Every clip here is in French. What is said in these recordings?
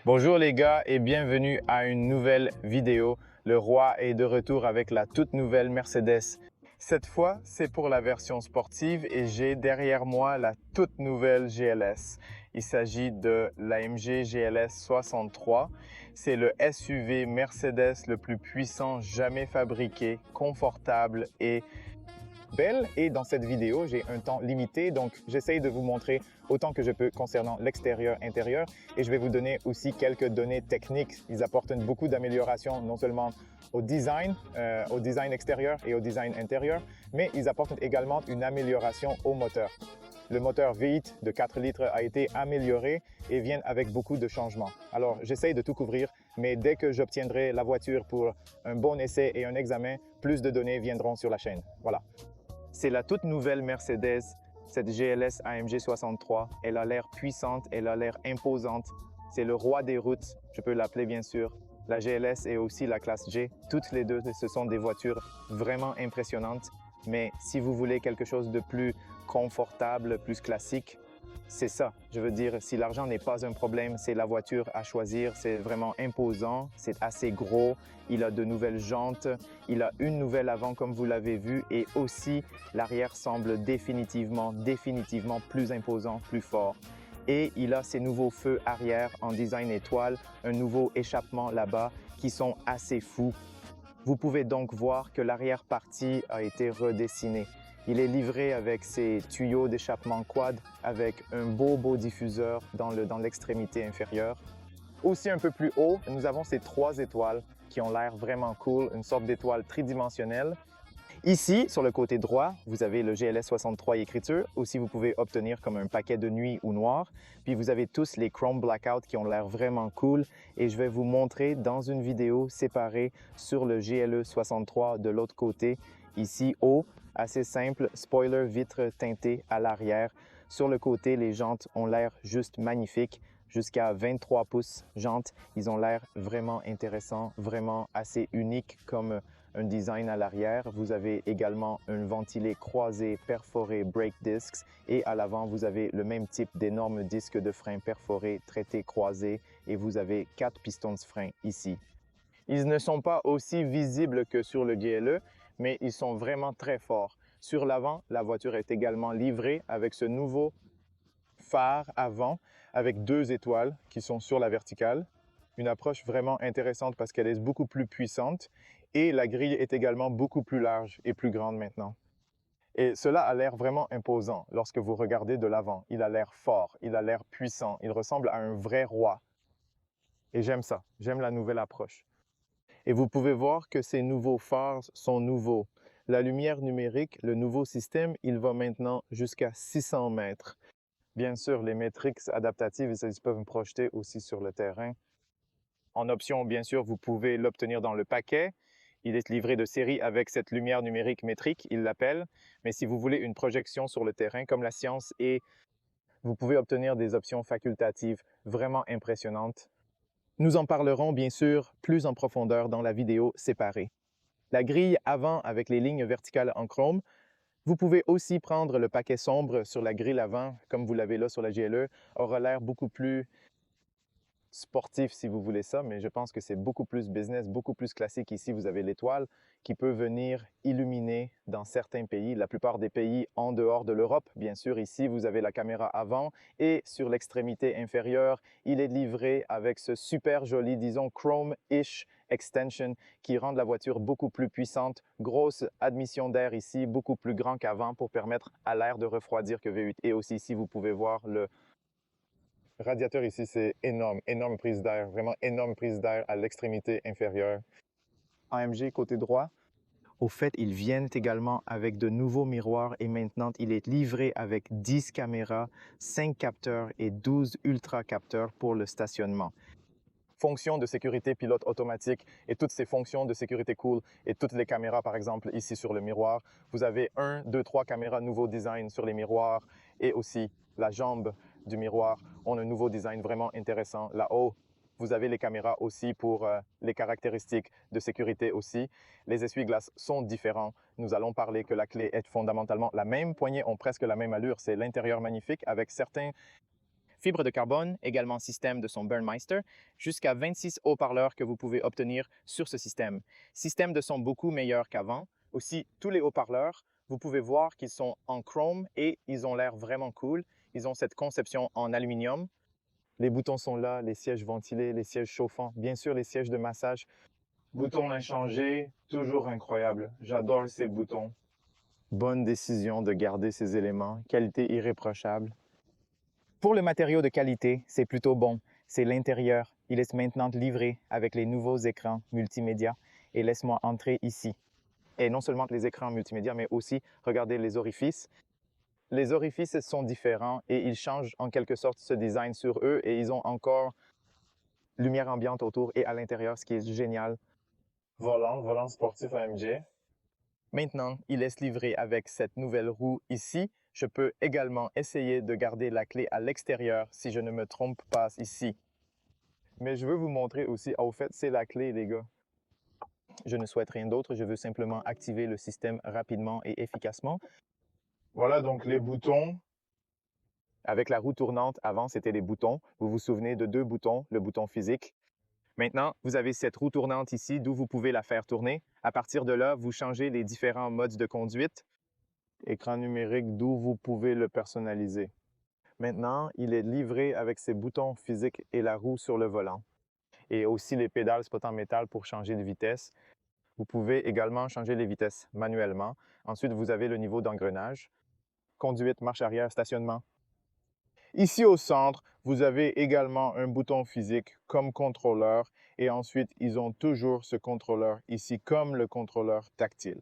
Bonjour les gars et bienvenue à une nouvelle vidéo. Le roi est de retour avec la toute nouvelle Mercedes. Cette fois, c'est pour la version sportive et j'ai derrière moi la toute nouvelle GLS. Il s'agit de l'AMG GLS 63. C'est le SUV Mercedes le plus puissant jamais fabriqué, confortable et belle. Et dans cette vidéo, j'ai un temps limité, donc j'essaye de vous montrer autant que je peux concernant l'extérieur, intérieur, et je vais vous donner aussi quelques données techniques. Ils apportent beaucoup d'améliorations, non seulement au design extérieur et au design intérieur, mais ils apportent également une amélioration au moteur. Le moteur V8 de 4 litres a été amélioré et vient avec beaucoup de changements. Alors, j'essaye de tout couvrir, mais dès que j'obtiendrai la voiture pour un bon essai et un examen, plus de données viendront sur la chaîne. Voilà. C'est la toute nouvelle Mercedes, cette GLS AMG 63. Elle a l'air puissante, elle a l'air imposante. C'est le roi des routes, je peux l'appeler bien sûr. La GLS et aussi la classe G, toutes les deux, ce sont des voitures vraiment impressionnantes. Mais si vous voulez quelque chose de plus confortable, plus classique, c'est ça. Je veux dire, si l'argent n'est pas un problème, c'est la voiture à choisir. C'est vraiment imposant, c'est assez gros. Il a de nouvelles jantes, il a une nouvelle avant comme vous l'avez vu et aussi l'arrière semble définitivement plus imposant, plus fort. Et il a ses nouveaux feux arrière en design étoile, un nouveau échappement là-bas qui sont assez fous. Vous pouvez donc voir que l'arrière-partie a été redessinée. Il est livré avec ses tuyaux d'échappement quad avec un beau diffuseur dans l'extrémité inférieure. Aussi un peu plus haut, nous avons ces 3 étoiles qui ont l'air vraiment cool, une sorte d'étoile tridimensionnelle. Ici, sur le côté droit, vous avez le GLS 63 écriture. Aussi, vous pouvez obtenir comme un paquet de nuit ou noir. Puis vous avez tous les Chrome Blackout qui ont l'air vraiment cool. Et je vais vous montrer dans une vidéo séparée sur le GLE 63 de l'autre côté. Ici, haut, assez simple, spoiler vitre teintée à l'arrière. Sur le côté, les jantes ont l'air juste magnifiques. Jusqu'à 23 pouces jantes, ils ont l'air vraiment intéressants, vraiment assez uniques comme un design à l'arrière. Vous avez également un ventilé croisé perforé brake discs et à l'avant, vous avez le même type d'énormes disques de frein perforés traités croisés et vous avez 4 pistons de frein ici. Ils ne sont pas aussi visibles que sur le GLE, mais ils sont vraiment très forts. Sur l'avant, la voiture est également livrée avec ce nouveau phare avant avec 2 étoiles qui sont sur la verticale. Une approche vraiment intéressante parce qu'elle est beaucoup plus puissante et la grille est également beaucoup plus large et plus grande maintenant. Et cela a l'air vraiment imposant lorsque vous regardez de l'avant. Il a l'air fort, il a l'air puissant, il ressemble à un vrai roi. Et j'aime ça, j'aime la nouvelle approche. Et vous pouvez voir que ces nouveaux phares sont nouveaux. La lumière numérique, le nouveau système, il va maintenant jusqu'à 600 mètres. Bien sûr, les métriques adaptatives, ils peuvent me projeter aussi sur le terrain. En option, bien sûr, vous pouvez l'obtenir dans le paquet. Il est livré de série avec cette lumière numérique métrique, il l'appelle. Mais si vous voulez une projection sur le terrain comme la science et vous pouvez obtenir des options facultatives vraiment impressionnantes. Nous en parlerons bien sûr plus en profondeur dans la vidéo séparée. La grille avant avec les lignes verticales en chrome. Vous pouvez aussi prendre le paquet sombre sur la grille avant, comme vous l'avez là sur la GLE, aura l'air beaucoup plus sportif si vous voulez ça, mais je pense que c'est beaucoup plus business, beaucoup plus classique. Ici, vous avez l'étoile qui peut venir illuminer dans certains pays, la plupart des pays en dehors de l'Europe. Bien sûr, ici, vous avez la caméra avant et sur l'extrémité inférieure, il est livré avec ce super joli, disons, chrome-ish extension qui rend la voiture beaucoup plus puissante. Grosse admission d'air ici, beaucoup plus grand qu'avant pour permettre à l'air de refroidir que V8. Et aussi ici, vous pouvez voir le radiateur ici, c'est énorme, énorme prise d'air, vraiment énorme prise d'air à l'extrémité inférieure. AMG côté droit. Au fait, ils viennent également avec de nouveaux miroirs et maintenant, il est livré avec 10 caméras, 5 capteurs et 12 ultra capteurs pour le stationnement. Fonctions de sécurité pilote automatique et toutes ces fonctions de sécurité cool et toutes les caméras, par exemple, ici sur le miroir. Vous avez 1, 2, 3 caméras nouveau design sur les miroirs et aussi la jambe du miroir ont un nouveau design vraiment intéressant. Là-haut, vous avez les caméras aussi pour les caractéristiques de sécurité aussi. Les essuie-glaces sont différents. Nous allons parler que la clé est fondamentalement la même. Poignées ont presque la même allure. C'est l'intérieur magnifique avec certains Fibre de carbone, également système de son Burnmeister, jusqu'à 26 haut-parleurs que vous pouvez obtenir sur ce système. Système de son beaucoup meilleur qu'avant. Aussi, tous les haut-parleurs, vous pouvez voir qu'ils sont en chrome et ils ont l'air vraiment cool. Ils ont cette conception en aluminium. Les boutons sont là, les sièges ventilés, les sièges chauffants, bien sûr les sièges de massage. Boutons inchangés, toujours incroyable. J'adore ces boutons. Bonne décision de garder ces éléments, qualité irréprochable. Pour le matériau de qualité, c'est plutôt bon. C'est l'intérieur. Il est maintenant livré avec les nouveaux écrans multimédia. Et laisse-moi entrer ici. Et non seulement les écrans multimédia, mais aussi, regardez les orifices. Les orifices sont différents et ils changent en quelque sorte ce design sur eux et ils ont encore lumière ambiante autour et à l'intérieur, ce qui est génial. Volant sportif AMG. Maintenant, il est livré avec cette nouvelle roue ici. Je peux également essayer de garder la clé à l'extérieur si je ne me trompe pas ici. Mais je veux vous montrer aussi, au fait, c'est la clé, les gars. Je ne souhaite rien d'autre, je veux simplement activer le système rapidement et efficacement. Voilà donc les boutons. Avec la roue tournante, avant, c'était les boutons. Vous vous souvenez de deux boutons, le bouton physique. Maintenant, vous avez cette roue tournante ici d'où vous pouvez la faire tourner. À partir de là, vous changez les différents modes de conduite. Écran numérique d'où vous pouvez le personnaliser. Maintenant, il est livré avec ses boutons physiques et la roue sur le volant. Et aussi les pédales spot en métal pour changer de vitesse. Vous pouvez également changer les vitesses manuellement. Ensuite, vous avez le niveau d'engrenage. Conduite, marche arrière, stationnement. Ici au centre, vous avez également un bouton physique comme contrôleur et ensuite, ils ont toujours ce contrôleur ici comme le contrôleur tactile.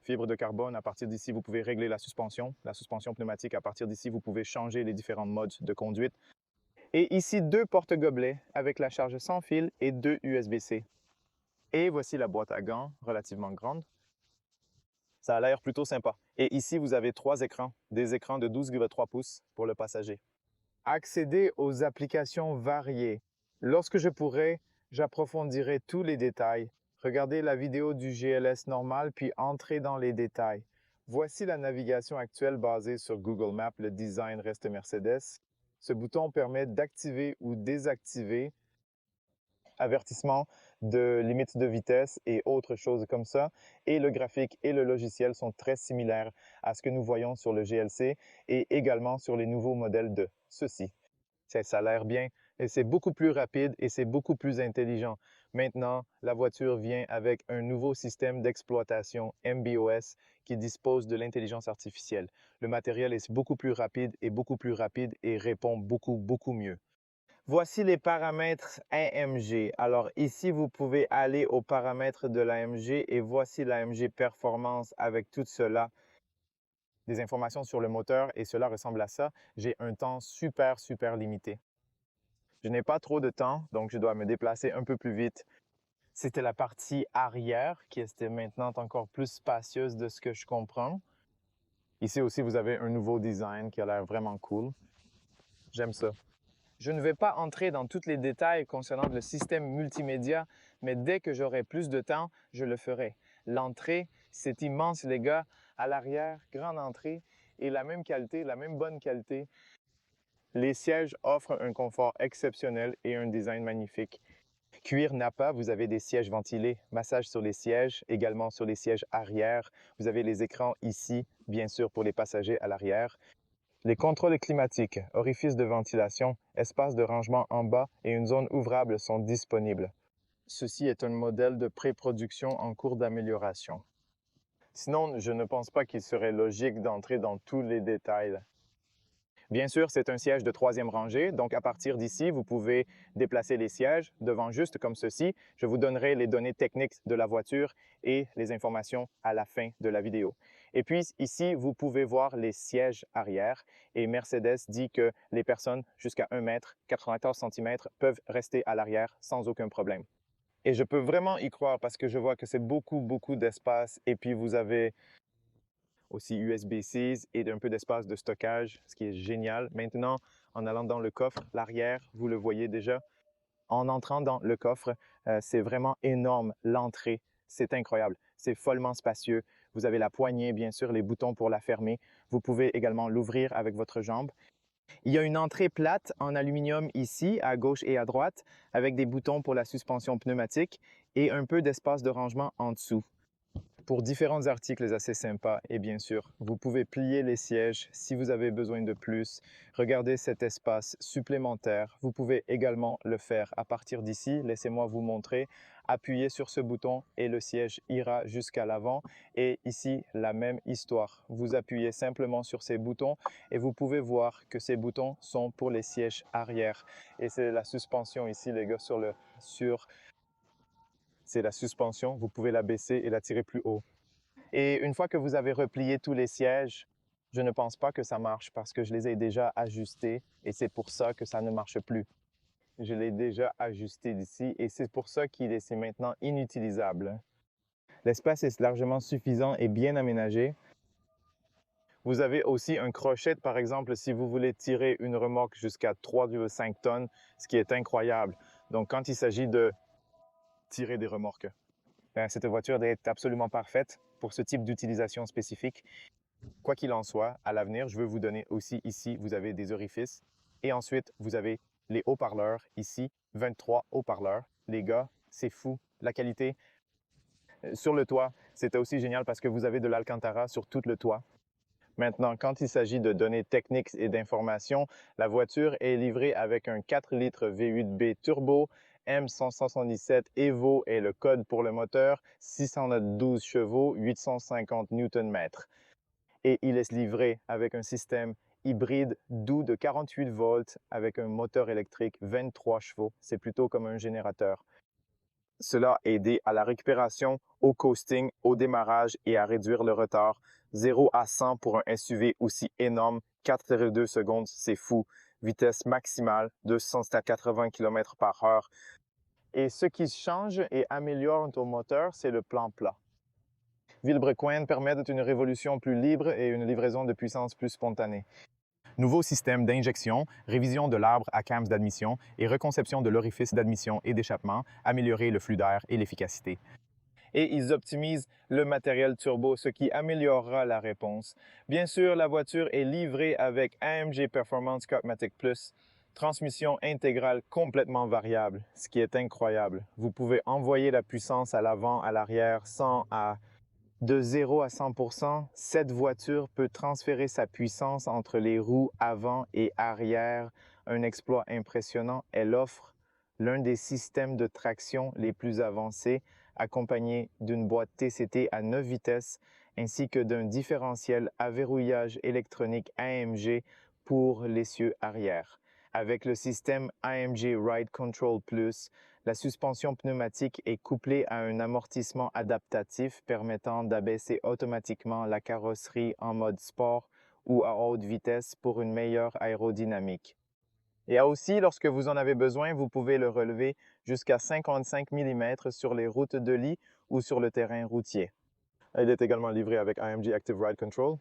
Fibre de carbone, à partir d'ici, vous pouvez régler la suspension pneumatique. À partir d'ici, vous pouvez changer les différents modes de conduite. Et ici, deux porte-gobelets avec la charge sans fil et deux USB-C. Et voici la boîte à gants, relativement grande. Ça a l'air plutôt sympa. Et ici, vous avez trois écrans, des écrans de 12,3 pouces pour le passager. Accéder aux applications variées. Lorsque je pourrai, j'approfondirai tous les détails. Regardez la vidéo du GLS normal, puis entrez dans les détails. Voici la navigation actuelle basée sur Google Maps. Le design reste Mercedes. Ce bouton permet d'activer ou désactiver avertissement de limite de vitesse et autres choses comme ça. Et le graphique et le logiciel sont très similaires à ce que nous voyons sur le GLC et également sur les nouveaux modèles de ceci. Ça a l'air bien et c'est beaucoup plus rapide et c'est beaucoup plus intelligent. Maintenant, la voiture vient avec un nouveau système d'exploitation MBOS qui dispose de l'intelligence artificielle. Le matériel est beaucoup plus rapide et répond beaucoup mieux. Voici les paramètres AMG. Alors ici, vous pouvez aller aux paramètres de l'AMG et voici l'AMG Performance avec tout cela. Des informations sur le moteur et cela ressemble à ça. J'ai un temps super limité. Je n'ai pas trop de temps, donc je dois me déplacer un peu plus vite. C'était la partie arrière qui était maintenant encore plus spacieuse de ce que je comprends. Ici aussi, vous avez un nouveau design qui a l'air vraiment cool. J'aime ça. Je ne vais pas entrer dans tous les détails concernant le système multimédia, mais dès que j'aurai plus de temps, je le ferai. L'entrée, c'est immense les gars. À l'arrière, grande entrée et la même qualité, la même bonne qualité. Les sièges offrent un confort exceptionnel et un design magnifique. Cuir Nappa, vous avez des sièges ventilés, massage sur les sièges, également sur les sièges arrière. Vous avez les écrans ici, bien sûr pour les passagers à l'arrière. Les contrôles climatiques, orifices de ventilation, espace de rangement en bas et une zone ouvrable sont disponibles. Ceci est un modèle de pré-production en cours d'amélioration. Sinon, je ne pense pas qu'il serait logique d'entrer dans tous les détails. Bien sûr, c'est un siège de troisième rangée, donc à partir d'ici, vous pouvez déplacer les sièges devant juste comme ceci. Je vous donnerai les données techniques de la voiture et les informations à la fin de la vidéo. Et puis ici, vous pouvez voir les sièges arrière et Mercedes dit que les personnes jusqu'à 1 mètre, 94 cm peuvent rester à l'arrière sans aucun problème. Et je peux vraiment y croire parce que je vois que c'est beaucoup d'espace et puis vous avez aussi USB-C et un peu d'espace de stockage, ce qui est génial. Maintenant, en allant dans le coffre, l'arrière, vous le voyez déjà. En entrant dans le coffre, c'est vraiment énorme. L'entrée, c'est incroyable. C'est follement spacieux. Vous avez la poignée, bien sûr, les boutons pour la fermer. Vous pouvez également l'ouvrir avec votre jambe. Il y a une entrée plate en aluminium ici, à gauche et à droite, avec des boutons pour la suspension pneumatique et un peu d'espace de rangement en dessous. Pour différents articles assez sympas et bien sûr, vous pouvez plier les sièges si vous avez besoin de plus. Regardez cet espace supplémentaire. Vous pouvez également le faire à partir d'ici. Laissez-moi vous montrer. Appuyez sur ce bouton et le siège ira jusqu'à l'avant. Et ici, la même histoire. Vous appuyez simplement sur ces boutons et vous pouvez voir que ces boutons sont pour les sièges arrière. Et c'est la suspension ici, les gars, c'est la suspension. Vous pouvez la baisser et la tirer plus haut. Et une fois que vous avez replié tous les sièges, je ne pense pas que ça marche parce que je les ai déjà ajustés et c'est pour ça que ça ne marche plus. Je l'ai déjà ajusté d'ici et c'est pour ça qu'il est maintenant inutilisable. L'espace est largement suffisant et bien aménagé. Vous avez aussi un crochet, par exemple, si vous voulez tirer une remorque jusqu'à 3,5 tonnes, ce qui est incroyable. Donc, quand il s'agit de tirer des remorques, cette voiture est absolument parfaite pour ce type d'utilisation spécifique. Quoi qu'il en soit, à l'avenir, je veux vous donner aussi ici, vous avez des orifices. Et ensuite, vous avez les haut-parleurs ici, 23 haut-parleurs. Les gars, c'est fou. La qualité sur le toit, c'était aussi génial parce que vous avez de l'Alcantara sur tout le toit. Maintenant, quand il s'agit de données techniques et d'informations, la voiture est livrée avec un 4 litres V8B turbo, M177 Evo est le code pour le moteur, 612 chevaux, 850 Nm. Et il est livré avec un système hybride doux de 48 volts avec un moteur électrique 23 chevaux. C'est plutôt comme un générateur. Cela a aidé à la récupération, au coasting, au démarrage et à réduire le retard. 0 à 100 pour un SUV aussi énorme, 4,2 secondes, c'est fou. Vitesse maximale, 280 km/h. Et ce qui change et améliore ton moteur, c'est le plan plat. Vilebrequin permet une révolution plus libre et une livraison de puissance plus spontanée. Nouveau système d'injection, révision de l'arbre à cams d'admission et reconception de l'orifice d'admission et d'échappement, améliorer le flux d'air et l'efficacité. Et ils optimisent le matériel turbo, ce qui améliorera la réponse. Bien sûr, la voiture est livrée avec AMG Performance Kartmatic Plus, transmission intégrale complètement variable, ce qui est incroyable. Vous pouvez envoyer la puissance à l'avant, à l'arrière, de 0 à 100%, cette voiture peut transférer sa puissance entre les roues avant et arrière. Un exploit impressionnant. Elle offre l'un des systèmes de traction les plus avancés, accompagné d'une boîte TCT à 9 vitesses, ainsi que d'un différentiel à verrouillage électronique AMG pour l'essieu arrière. Avec le système AMG Ride Control Plus, la suspension pneumatique est couplée à un amortissement adaptatif permettant d'abaisser automatiquement la carrosserie en mode sport ou à haute vitesse pour une meilleure aérodynamique. Et aussi, lorsque vous en avez besoin, vous pouvez le relever jusqu'à 55 mm sur les routes de lit ou sur le terrain routier. Il est également livré avec AMG Active Ride Control.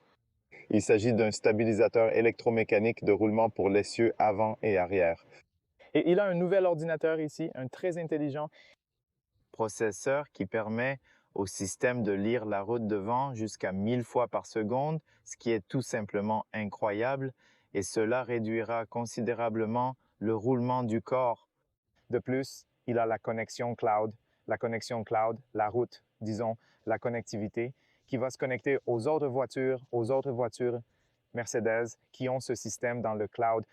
Il s'agit d'un stabilisateur électromécanique de roulement pour l'essieu avant et arrière. Et il a un nouvel ordinateur ici, un très intelligent processeur qui permet au système de lire la route devant jusqu'à 1000 fois par seconde, ce qui est tout simplement incroyable, et cela réduira considérablement le roulement du corps. De plus, il a la connexion cloud, la route, disons, la connectivité, qui va se connecter aux autres voitures Mercedes qui ont ce système dans le cloud.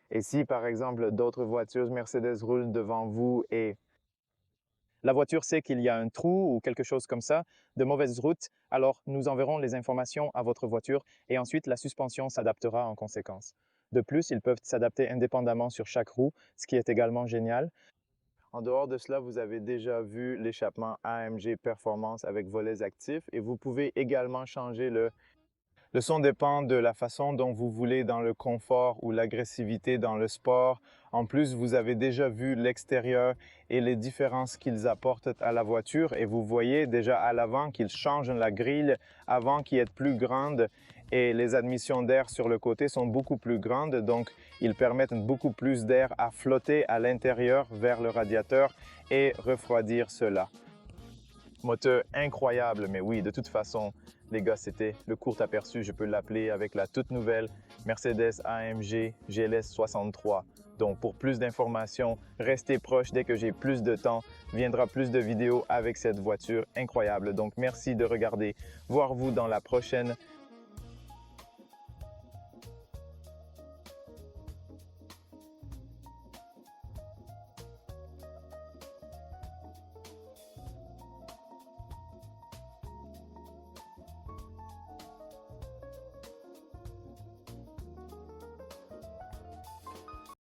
Et si, par exemple, d'autres voitures Mercedes roulent devant vous et la voiture sait qu'il y a un trou ou quelque chose comme ça, de mauvaise route, alors nous enverrons les informations à votre voiture et ensuite la suspension s'adaptera en conséquence. De plus, ils peuvent s'adapter indépendamment sur chaque roue, ce qui est également génial. En dehors de cela, vous avez déjà vu l'échappement AMG Performance avec volets actifs et vous pouvez également changer le son dépend de la façon dont vous voulez dans le confort ou l'agressivité dans le sport. En plus, vous avez déjà vu l'extérieur et les différences qu'ils apportent à la voiture et vous voyez déjà à l'avant qu'ils changent la grille avant qui est plus grande et les admissions d'air sur le côté sont beaucoup plus grandes, donc ils permettent beaucoup plus d'air à flotter à l'intérieur vers le radiateur et refroidir cela. Moteur incroyable, mais oui, de toute façon, les gars, c'était le court aperçu, je peux l'appeler, avec la toute nouvelle Mercedes AMG GLS 63. Donc, pour plus d'informations, restez proches. Dès que j'ai plus de temps, viendra plus de vidéos avec cette voiture incroyable. Donc, merci de regarder. Voir vous dans la prochaine